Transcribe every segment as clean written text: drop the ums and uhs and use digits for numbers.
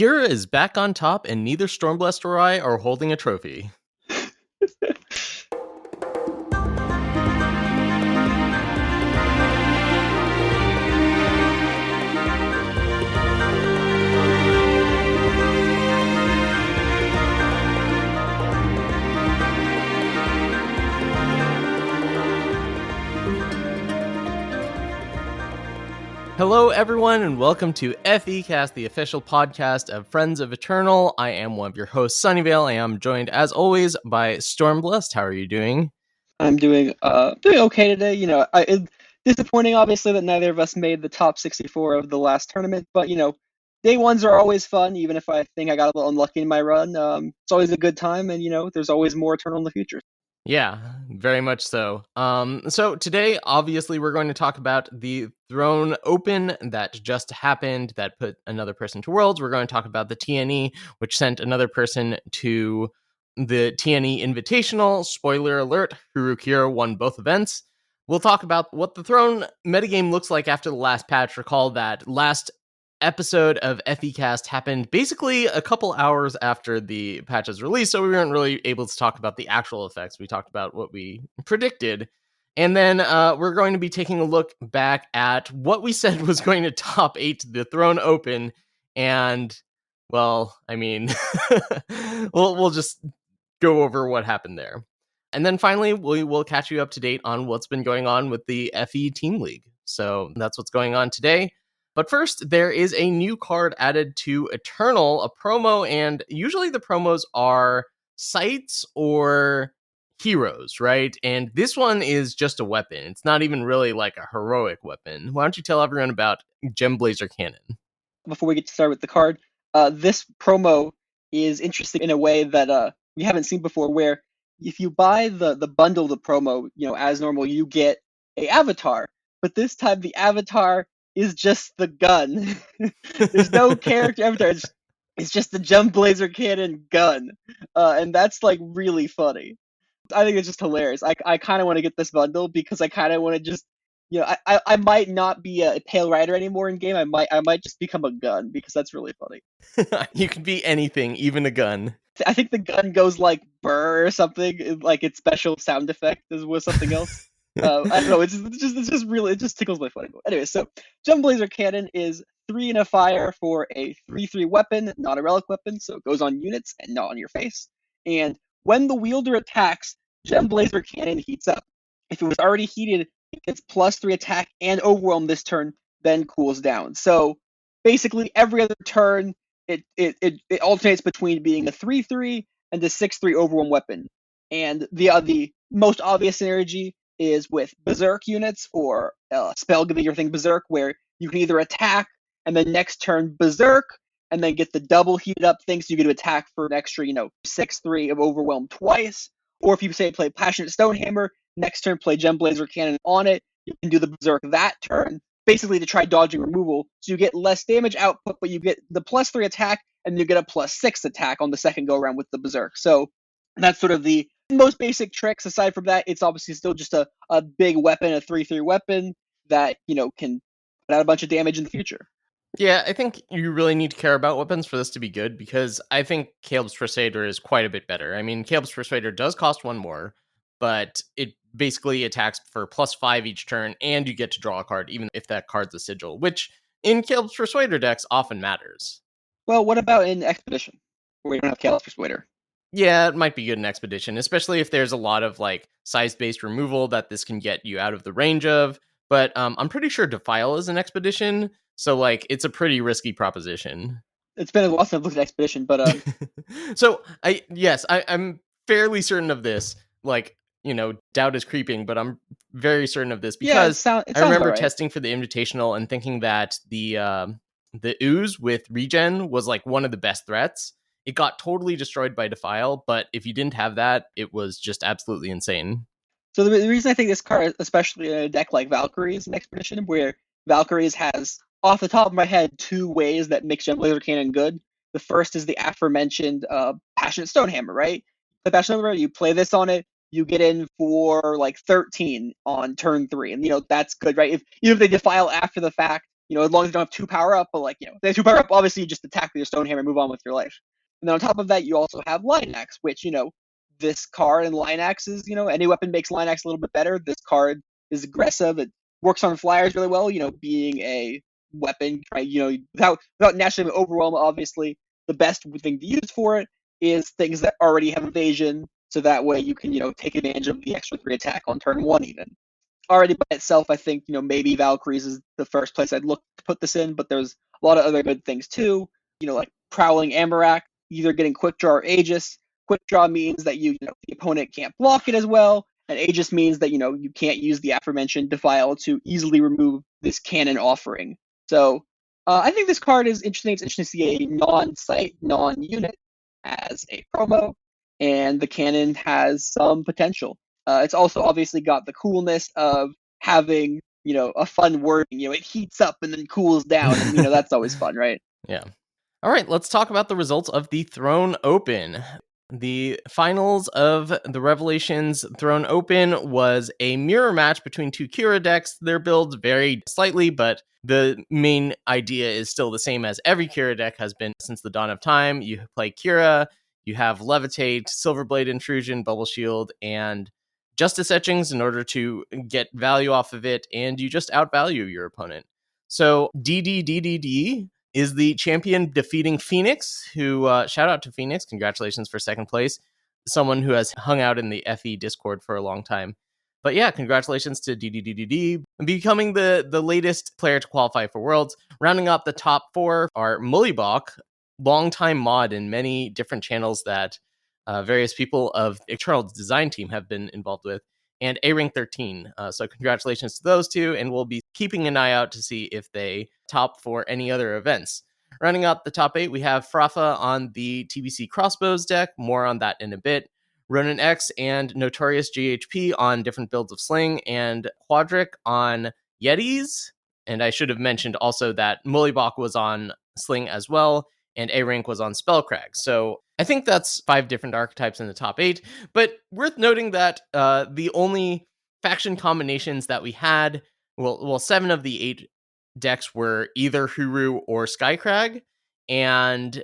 Kira is back on top, and neither Stormblessed or I are holding a trophy. Hello, everyone, and welcome to FECast, the official podcast of Friends of Eternal. I am one of your hosts, Sunyveil. I am joined, as always, by Stormblessed. How are you doing? I'm doing okay today. It's disappointing, obviously, that neither of us made the top 64 of the last tournament. But day ones are always fun, even if I think I got a little unlucky in my run. It's always a good time, and there's always more Eternal in the future. Yeah, very much so. So today, obviously, we're going to talk about the Throne Open that just happened that put another person to Worlds. We're going to talk about the TNE, which sent another person to the TNE Invitational. Spoiler alert, Hirukira won both events. We'll talk about what the Throne metagame looks like after the last patch. Recall that last episode of FECast happened basically a couple hours after the patch's release, so we weren't really able to talk about the actual effects. We talked about what we predicted. And then we're going to be taking a look back at what we said was going to top 8 the Throne Open. And, well, I mean, we'll just go over what happened there. And then finally, we will catch you up to date on what's been going on with the FE Team League. So that's what's going on today. But first, there is a new card added to Eternal, a promo, and usually the promos are sites or heroes, right? And this one is just a weapon. It's not even really like a heroic weapon. Why don't you tell everyone about Gemblazer Cannon? Before we get to start with the card, this promo is interesting in a way that we haven't seen before, where if you buy the bundle of the promo, as normal, you get a avatar. But this time the avatar is just the gun. There's no character avatar. It's just the Gemblazer Cannon gun, and that's like really funny. I think it's just hilarious. I kind of want to get this bundle because I kind of want to just, I might not be a Pale Rider anymore in game. I might just become a gun because that's really funny. You can be anything, even a gun. I think the gun goes like burr or something, like its special sound effect was something else. I don't know. It's just really, it just tickles my funny. Anyway, so Gemblazer Cannon is 3 and a fire for a 3/3 weapon, not a relic weapon, so it goes on units and not on your face. And when the wielder attacks, Gemblazer Cannon heats up. If it was already heated, it gets +3 attack and overwhelm this turn, then cools down. So basically, every other turn, it alternates between being a 3/3 and a 6/3 overwhelm weapon. And the most obvious synergy is with Berserk units or spell giving your thing Berserk, where you can either attack and then next turn Berserk and then get the double heated up thing, so you get to attack for an extra, 6/3 of overwhelm twice. Or if you say play Passionate Stonehammer, next turn play Gemblazer Cannon on it, you can do the Berserk that turn, basically to try dodging removal. So you get less damage output, but you get the +3 attack, and you get a +6 attack on the second go around with the Berserk. So that's sort of the most basic tricks. Aside from that, it's obviously still just a big weapon, a 3/3 weapon that, can put out a bunch of damage in the future. Yeah, I think you really need to care about weapons for this to be good, because I think Caleb's Persuader is quite a bit better. I mean, Caleb's Persuader does cost 1 more, but it basically attacks for +5 each turn, and you get to draw a card, even if that card's a sigil, which in Caleb's Persuader decks often matters. Well, what about in Expedition, where you don't have Caleb's Persuader? Yeah, it might be good in Expedition, especially if there's a lot of like size-based removal that this can get you out of the range of. But I'm pretty sure Defile is an Expedition, so like it's a pretty risky proposition. It's been a while since I've looked at Expedition, but So I'm fairly certain of this. Like, doubt is creeping, but I'm very certain of this because it I remember right. testing for the Invitational and thinking that the ooze with regen was like one of the best threats. It got totally destroyed by Defile, but if you didn't have that, it was just absolutely insane. So the reason I think this card, especially in a deck like Valkyries in Expedition, where Valkyries has, off the top of my head, 2 ways that make Gemblazer Cannon good. The first is the aforementioned Passionate Stonehammer, right? The Passionate Stonehammer, you play this on it, you get in for like 13 on turn 3, and that's good, right? Even if they Defile after the fact, as long as you don't have 2 power up, but like, if they have 2 power up, obviously you just attack with your stone hammer and move on with your life. And then on top of that, you also have line axe, which, this card and line axe is, any weapon makes line axe a little bit better. This card is aggressive. It works on flyers really well, being a weapon, right? Without naturally overwhelm, obviously, the best thing to use for it is things that already have evasion, so that way you can, take advantage of the extra 3 attack on turn 1 even. Already by itself, I think, maybe Valkyries is the first place I'd look to put this in, but there's a lot of other good things too, like Prowling Amarak, either getting Quick Draw or Aegis. Quick Draw means that the opponent can't block it as well, and Aegis means that, you can't use the aforementioned Defiance to easily remove this cannon offering. So I think this card is interesting. It's interesting to see a non-site, non-unit as a promo, and the cannon has some potential. It's also obviously got the coolness of having, a fun wording. It heats up and then cools down, and that's always fun, right? Yeah. All right, let's talk about the results of the Throne Open. The finals of the Revelations Throne Open was a mirror match between 2 Kira decks. Their builds varied slightly, but the main idea is still the same as every Kira deck has been since the dawn of time. You play Kira, you have Levitate, Silverblade Intrusion, Bubble Shield, and Justice Etchings in order to get value off of it, and you just outvalue your opponent. So DDDDD is the champion, defeating Phoenix, who, shout out to Phoenix, congratulations for second place, someone who has hung out in the FE Discord for a long time. But yeah, congratulations to DDDDD, becoming the latest player to qualify for Worlds. Rounding up the top 4 are Mullibok, longtime mod in many different channels that various people of Eternal's design team have been involved with, and A-Rank 13. So congratulations to those two, and we'll be keeping an eye out to see if they top for any other events. Running up the top 8, we have Frafa on the TBC Crossbows deck, more on that in a bit. Ronin X and Notorious GHP on different builds of Sling, and Quadric on Yetis. And I should have mentioned also that Mullibok was on Sling as well, and A-Rank was on Spellcrag. So I think that's 5 different archetypes in the top 8, but worth noting that the only faction combinations that we had, well, 7 of the 8 decks were either Huru or Skycrag, and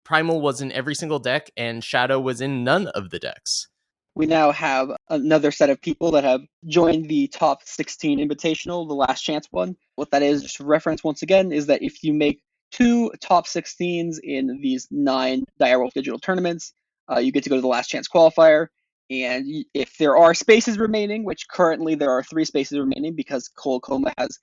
Primal was in every single deck, and Shadow was in none of the decks. We now have another set of people that have joined the top 16 Invitational, the last chance one. What that is, just for reference once again, is that if you make 2 top 16s in these 9 Direwolf digital tournaments, you get to go to the last chance qualifier. And if there are spaces remaining, which currently there are 3 spaces remaining because Cole Coma has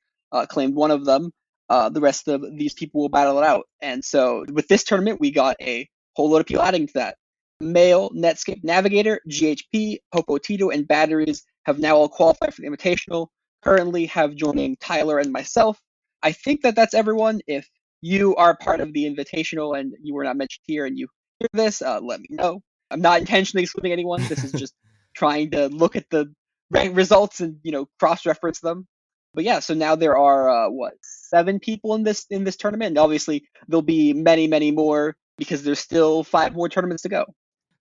claimed one of them, the rest of these people will battle it out. And so with this tournament, we got a whole load of people adding to that. Mail, Netscape Navigator, GHP, Popo Tito, and Batteries have now all qualified for the Invitational. Currently have joining Tyler and myself. I think that that's everyone. If you are part of the Invitational and you were not mentioned here and you hear this, let me know. I'm not intentionally excluding anyone. This is just trying to look at the results and cross-reference them. But yeah, so now there are 7 people in this tournament, and obviously there'll be many, many more because there's still 5 more tournaments to go.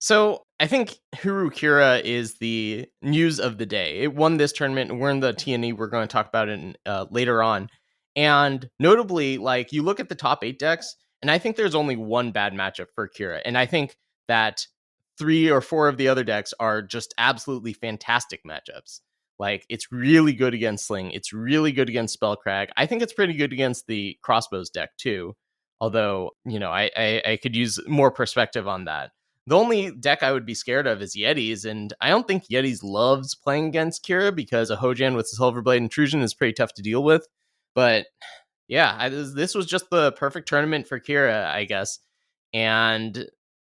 So I think Huru Kira is the news of the day. It won this tournament, and we're in the TNE. We're going to talk about it later on. And notably, like, you look at the top 8 decks, and I think there's only one bad matchup for Kira. And I think that 3 or 4 of the other decks are just absolutely fantastic matchups. Like, it's really good against Sling. It's really good against Spellcrag. I think it's pretty good against the Crossbows deck, too. Although, I could use more perspective on that. The only deck I would be scared of is Yetis, and I don't think Yetis loves playing against Kira because a Hojan with the Silverblade Intrusion is pretty tough to deal with. But yeah, this was just the perfect tournament for Kira, I guess, and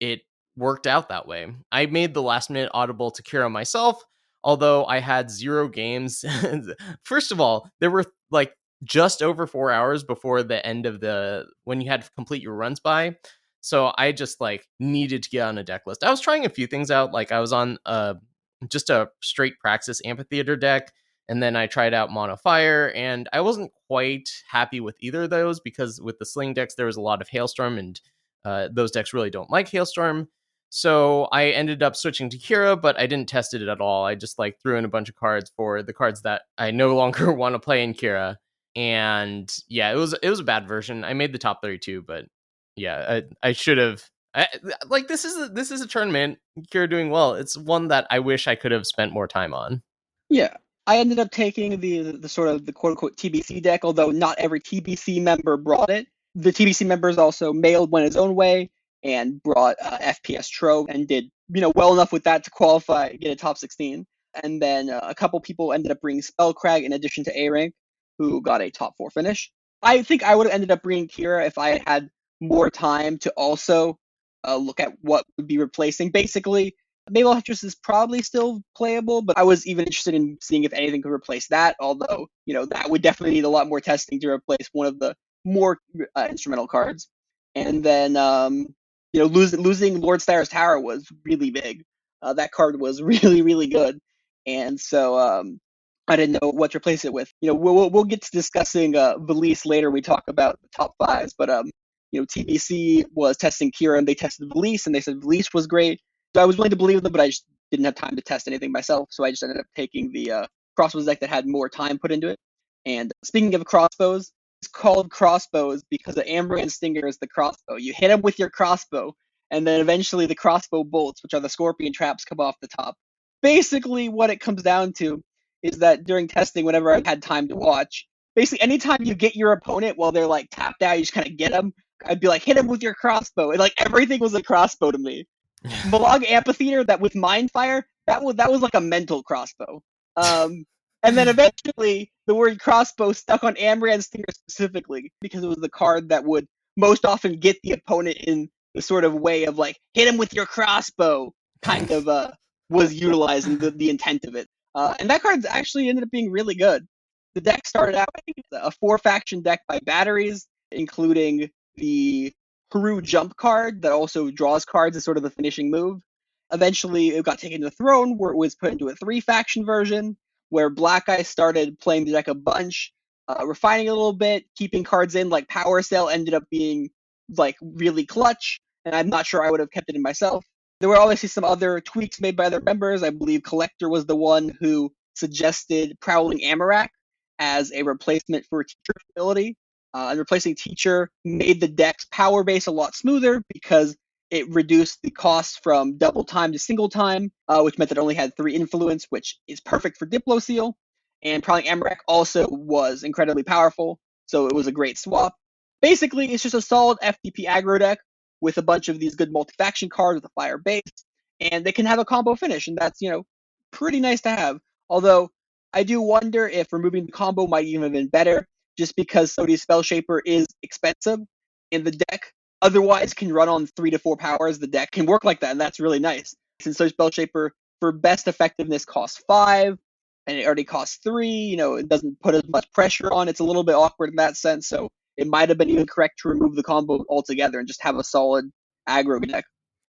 it worked out that way. I made the last minute audible to Kira myself, although I had 0 games. First of all, there were like just over 4 hours before the end of when you had to complete your runs by. So I just needed to get on a deck list. I was trying a few things out. Like I was on just a straight Praxis Amphitheater deck, and then I tried out Mono Fire, and I wasn't quite happy with either of those because with the Sling decks there was a lot of Hailstorm, and those decks really don't like Hailstorm. So I ended up switching to Kira, but I didn't test it at all. I just threw in a bunch of cards for the cards that I no longer want to play in Kira. And yeah, it was a bad version. I made the top 32, but yeah, I should have. Like this is a tournament. Kira doing well. It's one that I wish I could have spent more time on. Yeah, I ended up taking the sort of the quote unquote TBC deck, although not every TBC member brought it. The TBC members also mailed went his own way and brought FPS Tro and did well enough with that to qualify, get a top 16. And then a couple people ended up bringing Spellcrag in addition to A rank, who got a top 4 finish. I think I would have ended up bringing Kira if I had more time to also look at what would be replacing. Basically, Mabel Huntress is probably still playable, but I was even interested in seeing if anything could replace that, although, that would definitely need a lot more testing to replace one of the more instrumental cards. And then, losing Lord Styr's Tower was really big. That card was really, really good. And so I didn't know what to replace it with. We'll get to discussing Valise later when we talk about the top fives, but TBC was testing Kira and they tested Valise and they said Valise was great. So I was willing to believe them, but I just didn't have time to test anything myself. So I just ended up taking the crossbows deck that had more time put into it. And speaking of crossbows, it's called crossbows because the Ambrand Stinger is the crossbow. You hit them with your crossbow, and then eventually the crossbow bolts, which are the scorpion traps, come off the top. Basically, what it comes down to is that during testing, whenever I had time to watch, basically anytime you get your opponent while they're like tapped out, you just kind of get them. I'd be like, hit him with your crossbow, and like everything was a crossbow to me. Malag Amphitheater, that with Mindfire, that was like a mental crossbow. And then eventually the word crossbow stuck on Ambrand's Stinger specifically because it was the card that would most often get the opponent in the sort of way of like, hit him with your crossbow, kind of was utilizing the intent of it. And that card actually ended up being really good. The deck started out, I think, a 4-faction deck by batteries, including the Peru jump card that also draws cards as sort of the finishing move. Eventually, it got taken to the throne, where it was put into a 3-faction version, where Black Eye started playing the deck a bunch, refining it a little bit, keeping cards in, like Power Sail ended up being like really clutch, and I'm not sure I would have kept it in myself. There were obviously some other tweaks made by other members. I believe Collector was the one who suggested Prowling Amarak as a replacement for Teacher ability. And replacing Teacher made the deck's power base a lot smoother because it reduced the cost from double time to single time, which meant that it only had 3 influence, which is perfect for Diplo Seal. And Prowling Amarak also was incredibly powerful, so it was a great swap. Basically, it's just a solid FTP aggro deck with a bunch of these good multi-faction cards with a fire base, and they can have a combo finish, and that's, pretty nice to have. Although, I do wonder if removing the combo might even have been better, just because Sodi's Spell Shaper is expensive in the deck. Otherwise, can run on 3 to 4 powers. The deck can work like that, and that's really nice. Since Sodi's Spell Shaper, for best effectiveness, costs 5, and it already costs 3, it doesn't put as much pressure on. It's a little bit awkward in that sense, so it might have been even correct to remove the combo altogether and just have a solid aggro deck.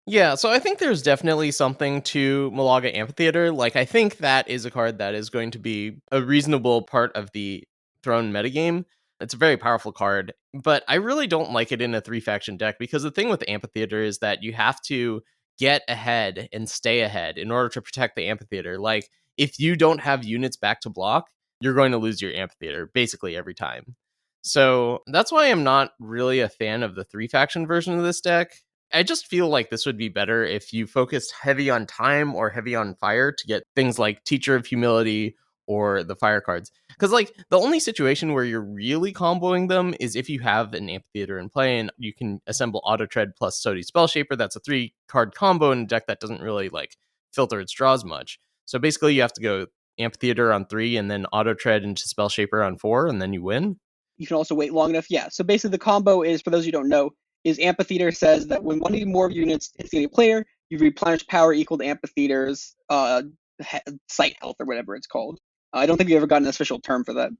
Yeah, so I think there's definitely something to Malaga Amphitheater. Like, I think that is a card that is going to be a reasonable part of the Throne metagame. It's a very powerful card, but I really don't like it in a 3-faction deck because the thing with Amphitheater is that you have to get ahead and stay ahead in order to protect the Amphitheater. Like, if you don't have units back to block, you're going to lose your Amphitheater basically every time. So that's why I'm not really a fan of the 3-faction version of this deck. I just feel like this would be better if you focused heavy on time or heavy on fire to get things like Teacher of Humility or the fire cards. Because, like, the only situation where you're really comboing them is if you have an Amphitheater in play and you can assemble Auto Tread plus Sodi Spell Shaper. That's a 3-card combo in a deck that doesn't really, like, filter its draws much. So basically, you have to go Amphitheater on 3 and then Auto Tread into Spell Shaper on 4, and then you win. You can also wait long enough. Yeah, so basically the combo is, for those who don't know, is Amphitheater says that when one or more units hits the player, you replenish power equal to Amphitheater's site health or whatever it's called. I don't think we ever got an official term for that.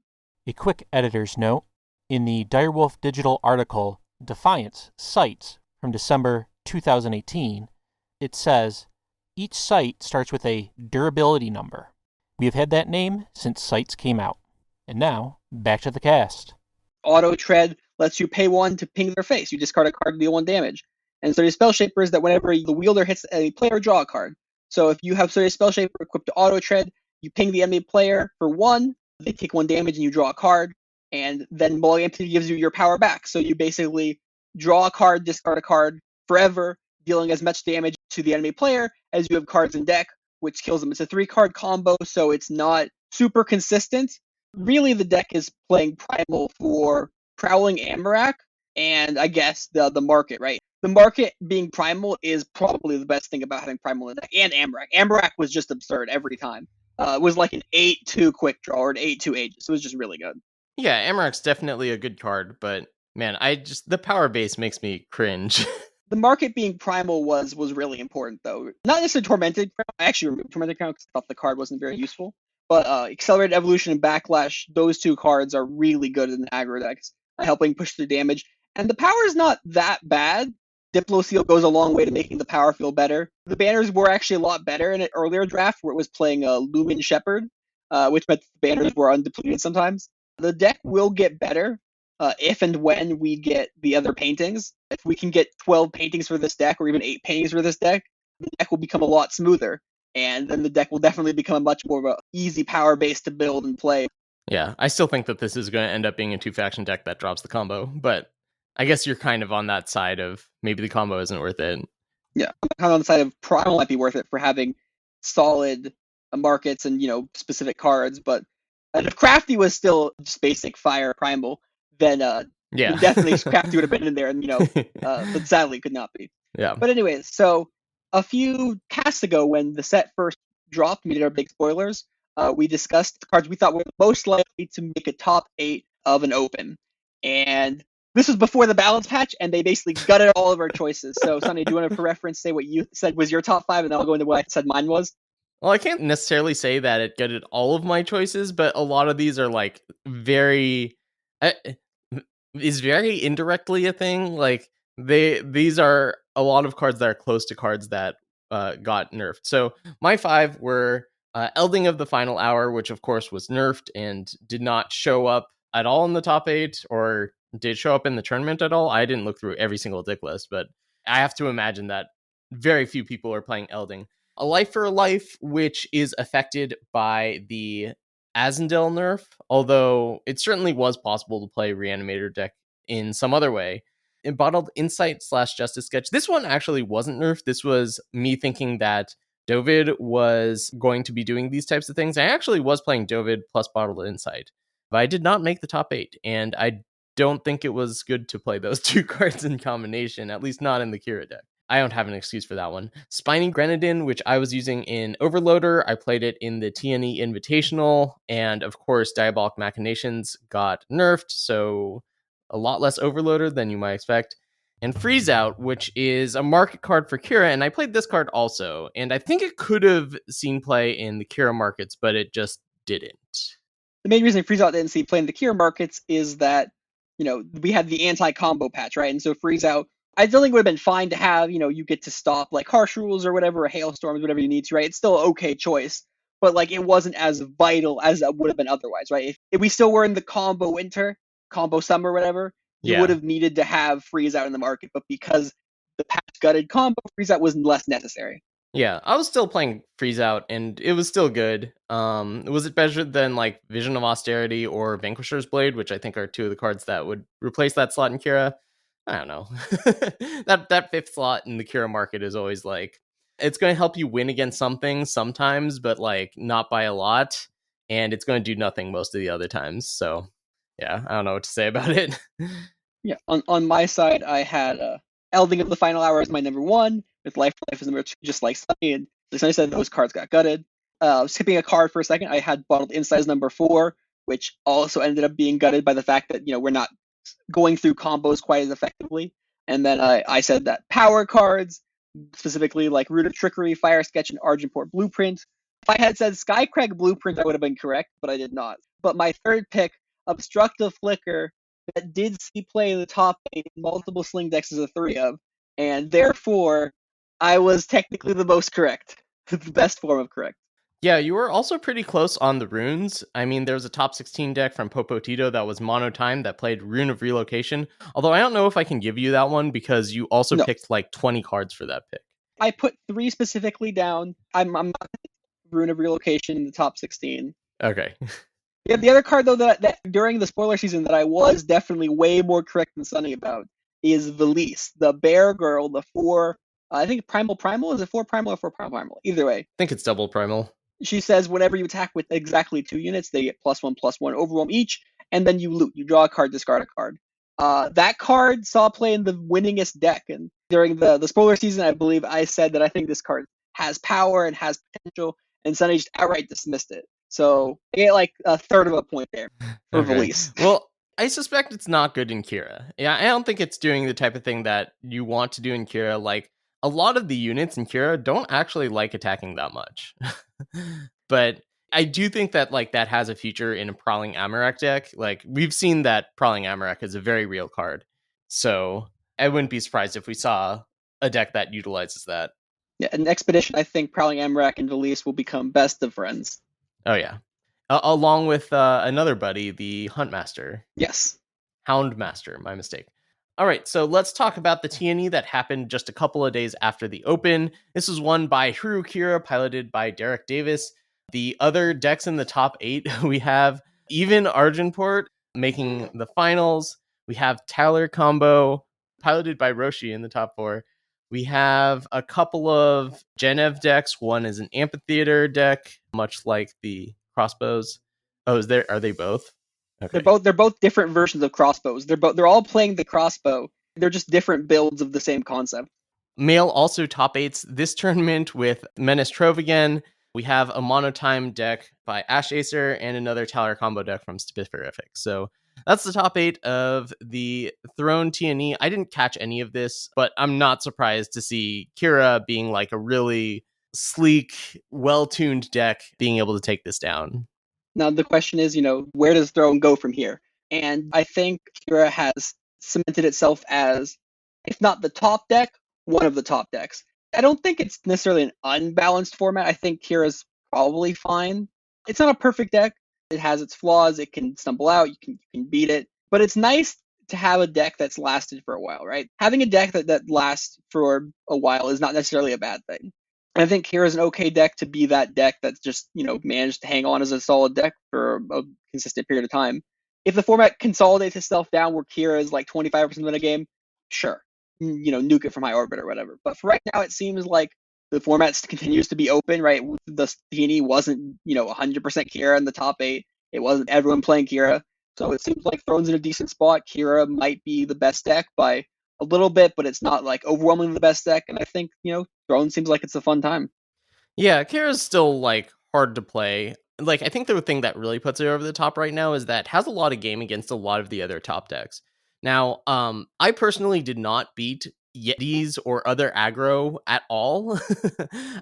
A quick editor's note. In the Direwolf Digital article, Defiance Sites from December 2018, it says, each site starts with a durability number. We have had that name since sites came out. And now, back to the cast. Auto Tread lets you pay 1 to ping their face. You discard a card to deal 1 damage. And Sodi's Spell Shaper is that whenever the wielder hits a player, draw a card. So if you have Sodi's Spell Shaper equipped to Auto Tread, you ping the enemy player for 1, they take 1 damage and you draw a card. and then mulligan empty gives you your power back. So you basically draw a card, discard a card forever, dealing as much damage to the enemy player as you have cards in deck, which kills them. It's a 3-card combo, so it's not super consistent. Really, the deck is playing Primal for Prowling Amarak, and I guess the market, right? The market being Primal is probably the best thing about having Primal in the deck, and Amarak. Amarak was just absurd every time. It was like an 8-2 quick draw or an 8-2 Aegis. It was just really good. Yeah, Amarak's definitely a good card, but man, the power base makes me cringe. The market being Primal was really important, though. Not necessarily Tormented Crown. I actually removed Tormented Crown because I thought the card wasn't very useful. But Accelerated Evolution and Backlash, those 2 cards are really good in aggro decks, helping push through damage. And the power is not that bad. Diplo Seal goes a long way to making the power feel better. The banners were actually a lot better in an earlier draft where it was playing a Lumen Shepherd, which meant the banners were undepleted sometimes. The deck will get better if and when we get the other paintings. If we can get 12 paintings for this deck or even 8 paintings for this deck, the deck will become a lot smoother. And then the deck will definitely become a much more of an easy power base to build and play. Yeah, I still think that this is going to end up being a 2-faction deck that drops the combo, but I guess you're kind of on that side of maybe the combo isn't worth it. Yeah, I'm kind of on the side of Primal might be worth it for having solid markets and, specific cards, but if Crafty was still just basic Fire Primal, then definitely Crafty would have been in there, and but sadly could not be. Yeah. But anyways, so a few casts ago, when the set first dropped, we did our big spoilers. We discussed the cards we thought were most likely to make a top 8 of an open, and this was before the balance patch, and they basically gutted all of our choices. So, Sunny, do you want to, for reference, say what you said was your top 5, and then I'll go into what I said mine was? Well, I can't necessarily say that it gutted all of my choices, but a lot of these are like very is very indirectly a thing. Like these are a lot of cards that are close to cards that got nerfed. So my 5 were Elding of the Final Hour, which of course was nerfed and did not show up at all in the top 8, or did show up in the tournament at all. I didn't look through every single deck list, but I have to imagine that very few people are playing Elding. A Life for a Life, which is affected by the Azendel nerf, although it certainly was possible to play Reanimator deck in some other way. Embottled Insight / Justice Sketch. This one actually wasn't nerfed. This was me thinking that Dovid was going to be doing these types of things. I actually was playing Dovid plus Bottled Insight, but I did not make the top 8, and I don't think it was good to play those 2 cards in combination, at least not in the Kira deck. I don't have an excuse for that one. Spiny Grenadin, which I was using in Overloader. I played it in the TNE Invitational, and of course, Diabolic Machinations got nerfed, so a lot less Overloader than you might expect. And Freeze Out, which is a market card for Kira, and I played this card also, and I think it could have seen play in the Kira markets, but it just didn't. The main reason Freeze Out didn't see play in the Kira markets is that, we had the anti-combo patch, right? And so Freeze Out, I still think it would have been fine to have, you get to stop like harsh rules or whatever, or hailstorms, whatever you need to, right? It's still an okay choice, but like it wasn't as vital as it would have been otherwise, right? If we still were in the combo winter, combo summer, whatever, you would have needed to have Freeze Out in the market, but because the patch gutted combo, Freeze Out was less necessary. Yeah, I was still playing Freeze Out, and it was still good. Was it better than like Vision of Austerity or Vanquisher's Blade, which I think are 2 of the cards that would replace that slot in Kira? I don't know. that 5th slot in the Kira market is always like, it's going to help you win against something sometimes, but like not by a lot, and it's going to do nothing most of the other times. So yeah, I don't know what to say about it. Yeah, on my side, I had Elding of the Final Hour as my number 1, with Life for Life as number 2, just like Sunny, and like Sunny said, those cards got gutted. Skipping a card for a second, I had Bottled Insight as number 4, which also ended up being gutted by the fact that, we're not going through combos quite as effectively. And then I said that power cards, specifically like Root of Trickery, Fire Sketch, and Argentport Blueprint. If I had said Skycrag Blueprint, I would have been correct, but I did not. But my third pick, Obstructive Flicker, that did see play in the top 8 in multiple sling decks as a 3 of, and therefore I was technically the most correct, the best form of correct. Yeah, you were also pretty close on the runes. I mean, there was a top 16 deck from Popo Tito that was mono time that played Rune of Relocation. Although I don't know if I can give you that one because you also picked like 20 cards for that pick. I put 3 specifically down. I'm not Rune of Relocation in the top 16. Okay. Yeah, the other card though that during the spoiler season that I was definitely way more correct than Sunny about is Valise, the bear girl, the four. I think primal is it four primal or four primal? Either way, I think it's double primal. she says whenever you attack with exactly 2 units, they get +1/+1 overwhelm each, and then you loot. You draw a card, discard a card. That card saw play in the winningest deck, and during the spoiler season, I believe I said that I think this card has power and has potential, and Sunny just outright dismissed it. So I get like a third of a point there for Okay. Valise. Well, I suspect it's not good in Kira. Yeah, I don't think it's doing the type of thing that you want to do in Kira. Like, a lot of the units in Kira don't actually like attacking that much. But I do think that, like, that has a future in a Prowling Amarak deck. Like, we've seen that Prowling Amarak is a very real card. So I wouldn't be surprised if we saw a deck that utilizes that. Yeah, an expedition. I think Prowling Amrak and Valise will become best of friends. Oh, yeah. Along with another buddy, the Huntmaster. Yes. Houndmaster, my mistake. All right, so let's talk about the TNE that happened just a couple of days after the Open. This was won by Hiru Kira, piloted by Derek Davis. The other decks in the top 8, we have even Argenport making the finals. We have Tyler Combo, piloted by Roshi in the top 4. We have a couple of Genev decks. One is an amphitheater deck, much like the crossbows. Oh, are they both? Okay. They're both different versions of crossbows. They're all playing the crossbow. They're just different builds of the same concept. Male also top 8s this tournament with Menace Trove again. We have a Monotime deck by Ash Acer and another Tyler combo deck from Spiferific. So that's the top 8 of the Throne TNE. I didn't catch any of this, but I'm not surprised to see Kira being like a really sleek, well-tuned deck being able to take this down. Now the question is, where does Throne go from here? And I think Kira has cemented itself as, if not the top deck, one of the top decks. I don't think it's necessarily an unbalanced format. I think Kira's probably fine. It's not a perfect deck. It has its flaws. It can stumble out. You can beat it. But it's nice to have a deck that's lasted for a while, right? Having a deck that lasts for a while is not necessarily a bad thing. I think Kira's an okay deck to be that deck that's just, managed to hang on as a solid deck for a consistent period of time. If the format consolidates itself down where Kira is like 25% of the game, sure, nuke it from high orbit or whatever. But for right now, it seems like the format continues to be open, right? The TNE wasn't, 100% Kira in the top 8. It wasn't everyone playing Kira. So it seems like Throne's in a decent spot. Kira might be the best deck by a little bit, but it's not like overwhelmingly the best deck. And I think, Throne seems like it's a fun time. Yeah, Kira's still like hard to play. Like, I think the thing that really puts it over the top right now is that it has a lot of game against a lot of the other top decks. Now, I personally did not beat Yetis or other aggro at all.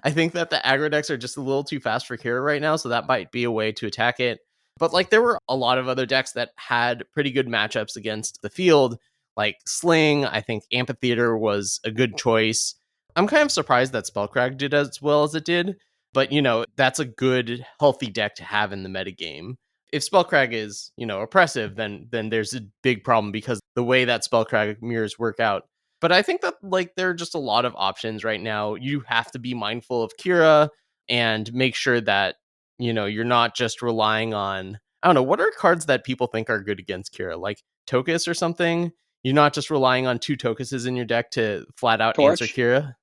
I think that the aggro decks are just a little too fast for Kira right now, so that might be a way to attack it. But like, there were a lot of other decks that had pretty good matchups against the field, like Sling. I think Amphitheater was a good choice. I'm kind of surprised that Spellcrack did as well as it did, but that's a good, healthy deck to have in the metagame. If Spellcrack is, oppressive, then there's a big problem because the way that Spellcrack mirrors work out. But I think that like there are just a lot of options right now. You have to be mindful of Kira and make sure that you're not just relying on, I don't know, what are cards that people think are good against Kira, like Tokus or something. You're not just relying on 2 Tokuses in your deck to flat out Torch. answer Kira.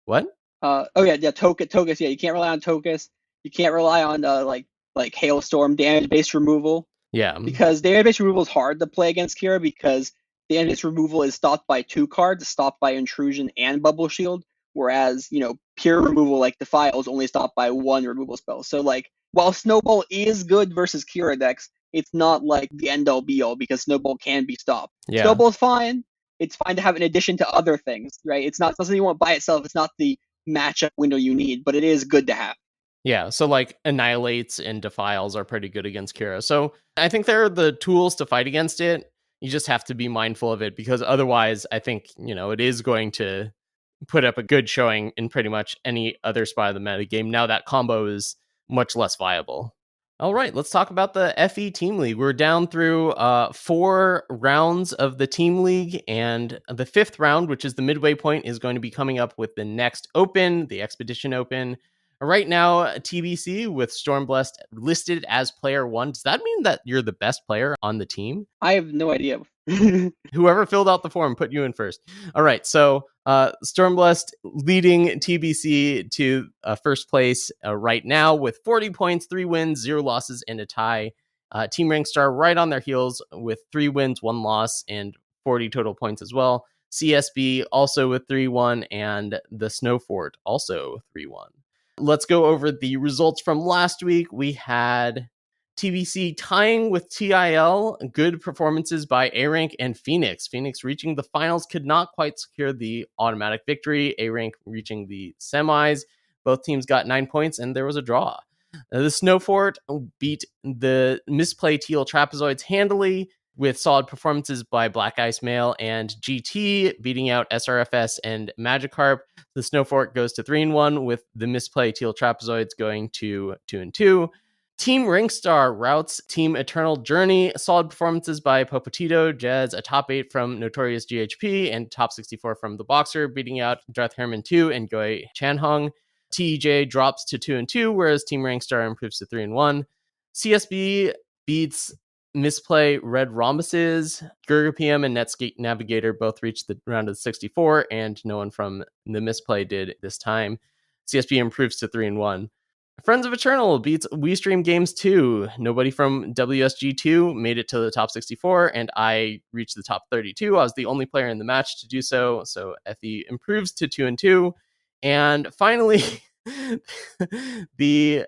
What? Tokus. Yeah, you can't rely on Tokus. You can't rely on like Hailstorm damage-based removal. Yeah. Because damage-based removal is hard to play against Kira because damage-based removal is stopped by 2 cards, stopped by Intrusion and Bubble Shield, whereas, pure removal like Defile is only stopped by 1 removal spell. So like, while Snowball is good versus Kira decks, it's not like the end-all be-all because Snowball can be stopped. Yeah. Snowball's fine. It's fine to have in addition to other things, right? It's not something you want by itself. It's not the matchup window you need, but it is good to have. Yeah, so like Annihilates and Defiles are pretty good against Kira. So I think there are the tools to fight against it. You just have to be mindful of it because otherwise I think, it is going to put up a good showing in pretty much any other spot of the metagame. Now that combo is much less viable. All right, let's talk about the FE Team League. We're down through 4 rounds of the Team League, and the 5th round, which is the midway point, is going to be coming up with the next Open, the Expedition Open. Right now, TBC with Stormblessed listed as player 1. Does that mean that you're the best player on the team? I have no idea. Whoever filled out the form put you in first. All right, so Stormblessed leading TBC to first place right now with 40 points, 3 wins, 0 losses, and a tie. Team Rankstar right on their heels with 3 wins, 1 loss, and 40 total points as well. CSB also with 3-1, and the Snowfort also 3-1. Let's go over the results from last week. We had TBC tying with TIL, good performances by A-Rank and Phoenix. Phoenix reaching the finals, could not quite secure the automatic victory. A-Rank reaching the semis. Both teams got 9 points, and there was a draw. The Snowfort beat the Misplay Teal Trapezoids handily, with solid performances by Black Ice Mail and GT, beating out SRFS and Magikarp. The Snowfort goes to 3-1, with the Misplay Teal Trapezoids going to 2-2. Team Ringstar routs Team Eternal Journey. Solid performances by Popotito, Jez, a top 8 from Notorious GHP, and top 64 from The Boxer, beating out Darth Herman 2 and Goi Chanhong. TEJ drops to 2-2, whereas Team Ringstar improves to 3-1. CSB beats Misplay Red Rhombuses. Gurga PM and Netscape Navigator both reached the round of 64, and no one from the Misplay did this time. CSB improves to 3-1. Friends of Eternal beats We Stream Games 2. Nobody from WSG2 made it to the top 64, and I reached the top 32. I was the only player in the match to do so, so FE improves to 2-2. And finally, the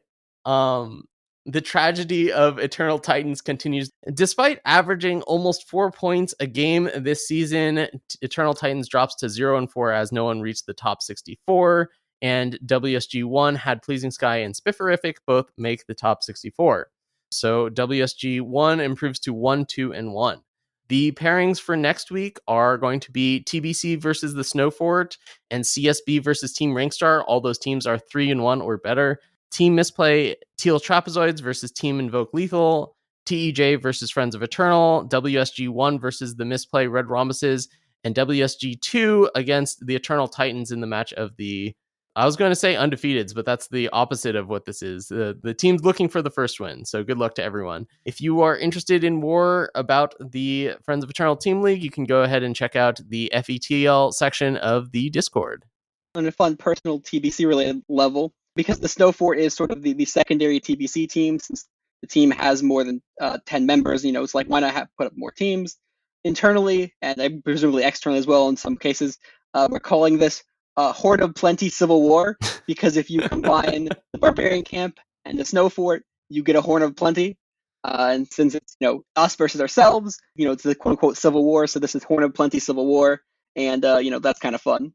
tragedy of Eternal Titans continues. Despite averaging almost 4 points a game this season, Eternal Titans drops to 0-4 as no one reached the top 64. And WSG1 had Pleasing Sky and Spifferific both make the top 64. So WSG1 improves to 1-2-1. The pairings for next week are going to be TBC versus the Snowfort and CSB versus Team Rankstar. All those teams are 3-1 or better. Team Misplay Teal Trapezoids versus Team Invoke Lethal. TEJ versus Friends of Eternal. WSG1 versus the Misplay Red Rhombuses. And WSG2 against the Eternal Titans in the match of the... I was going to say undefeateds, but that's the opposite of what this is. The team's looking for the first win, so good luck to everyone. If you are interested in more about the Friends of Eternal Team League, you can go ahead and check out the FETL section of the Discord. On a fun personal TBC-related level, because the Snowfort is sort of the secondary TBC team, since the team has more than 10 members, it's like, why not put up more teams? Internally, and presumably externally as well in some cases, we're calling this Horde of Plenty Civil War, because if you combine the Barbarian Camp and the Snowfort, you get a Horde of Plenty. And since it's us versus ourselves, it's the quote unquote Civil War. So this is Horde of Plenty Civil War, and that's kind of fun.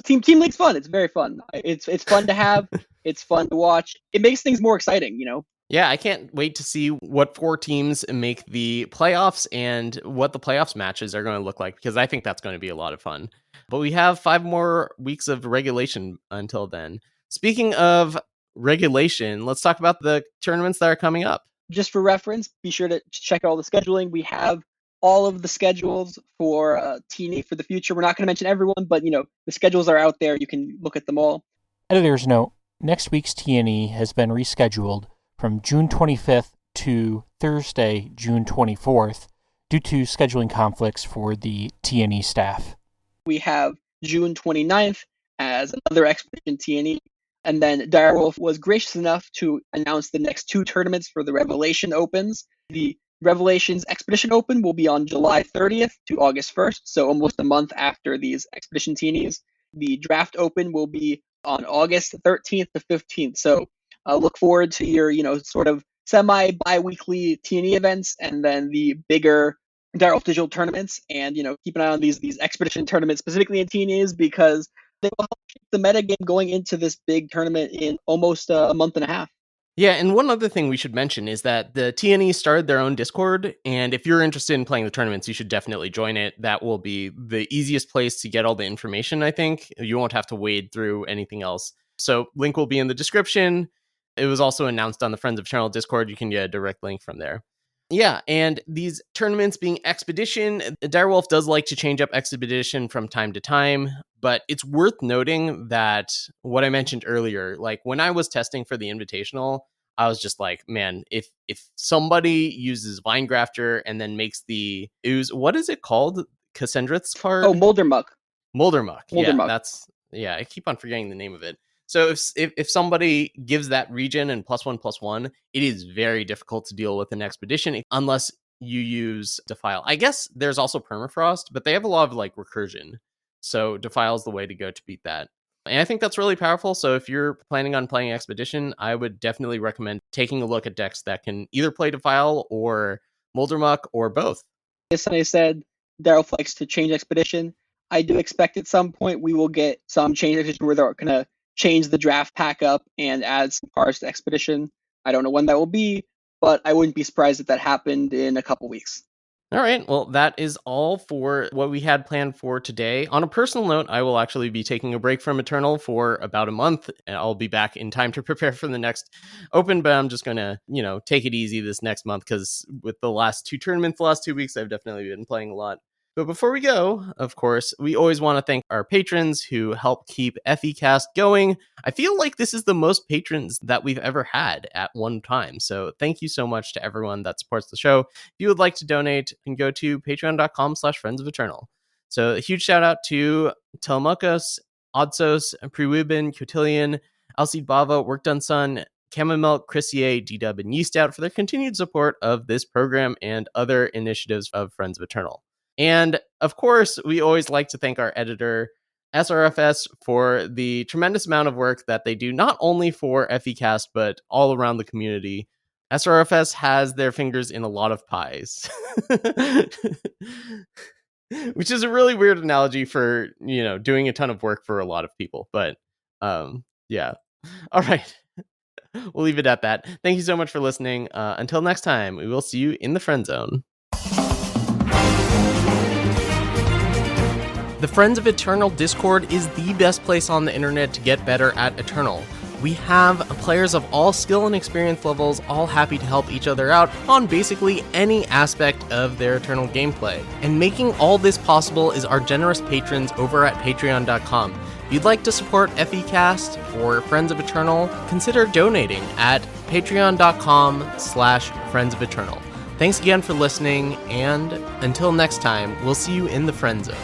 Team League's fun. It's very fun. It's fun to have. It's fun to watch. It makes things more exciting. Yeah, I can't wait to see what 4 teams make the playoffs and what the playoffs matches are going to look like, because I think that's going to be a lot of fun. But we have 5 more weeks of regulation until then. Speaking of regulation, let's talk about the tournaments that are coming up. Just for reference, be sure to check out all the scheduling. We have all of the schedules for TNA for the future. We're not going to mention everyone, but the schedules are out there. You can look at them all. Editor's note, next week's TNE has been rescheduled from June 25th to Thursday, June 24th, due to scheduling conflicts for the TNE staff. We have June 29th as another Expedition TNE, and then Direwolf was gracious enough to announce the next 2 tournaments for the Revelation Opens. The Revelations Expedition Open will be on July 30th to August 1st, so almost a month after these Expedition TNEs. The Draft Open will be on August 13th to 15th, so look forward to your, sort of semi-bi-weekly TNE events, and then the bigger Direwolf Digital tournaments, and, keep an eye on these Expedition tournaments, specifically in TNEs, because they will help keep the metagame going into this big tournament in almost a month and a half. Yeah, and one other thing we should mention is that the TNE started their own Discord, and if you're interested in playing the tournaments, you should definitely join it. That will be the easiest place to get all the information, I think. You won't have to wade through anything else. So link will be in the description. It was also announced on the Friends of Eternal Discord. You can get a direct link from there. Yeah, and these tournaments being Expedition, Direwolf does like to change up Expedition from time to time, but it's worth noting that what I mentioned earlier, like when I was testing for the Invitational, I was just like, man, if somebody uses Vinegrafter and then makes the ooze, what is it called? Cassandrith's card? Oh, Moldermuck. Moldermuck. Yeah, Moldermuck. I keep on forgetting the name of it. So if somebody gives that region and +1/+1, it is very difficult to deal with an Expedition unless you use Defile. I guess there's also Permafrost, but they have a lot of like recursion. So Defile is the way to go to beat that. And I think that's really powerful. So if you're planning on playing Expedition, I would definitely recommend taking a look at decks that can either play Defile or Moldermuck or both. As I said, Daryl likes to change Expedition. I do expect at some point we will get some change Expedition where they're going to change the draft pack up and add some cards to Expedition. I don't know when that will be, but I wouldn't be surprised if that happened in a couple weeks. All right, well, that is all for what we had planned for today. On a personal note, I will actually be taking a break from Eternal for about a month, and I'll be back in time to prepare for the next Open, but I'm just going to, take it easy this next month, because with the last 2 tournaments, the last 2 weeks, I've definitely been playing a lot. But before we go, of course, we always want to thank our patrons who help keep FECast going. I feel like this is the most patrons that we've ever had at one time. So thank you so much to everyone that supports the show. If you would like to donate, you can go to patreon.com/Friends of Eternal. So a huge shout out to Telemachus, Odsos, Prewibin, Cotillion, Alcide Bava, Work Done Son, Chamomile, Chrissier, D-Dub, and Yeast Out for their continued support of this program and other initiatives of Friends of Eternal. And of course, we always like to thank our editor, SRFS, for the tremendous amount of work that they do, not only for FECast, but all around the community. SRFS has their fingers in a lot of pies. Which is a really weird analogy for, doing a ton of work for a lot of people. But, yeah. All right. We'll leave it at that. Thank you so much for listening. Until next time, we will see you in the friend zone. The Friends of Eternal Discord is the best place on the internet to get better at Eternal. We have players of all skill and experience levels all happy to help each other out on basically any aspect of their Eternal gameplay. And making all this possible is our generous patrons over at patreon.com. If you'd like to support FECast or Friends of Eternal, consider donating at patreon.com/Friends of Eternal. Thanks again for listening, and until next time, we'll see you in the friend zone.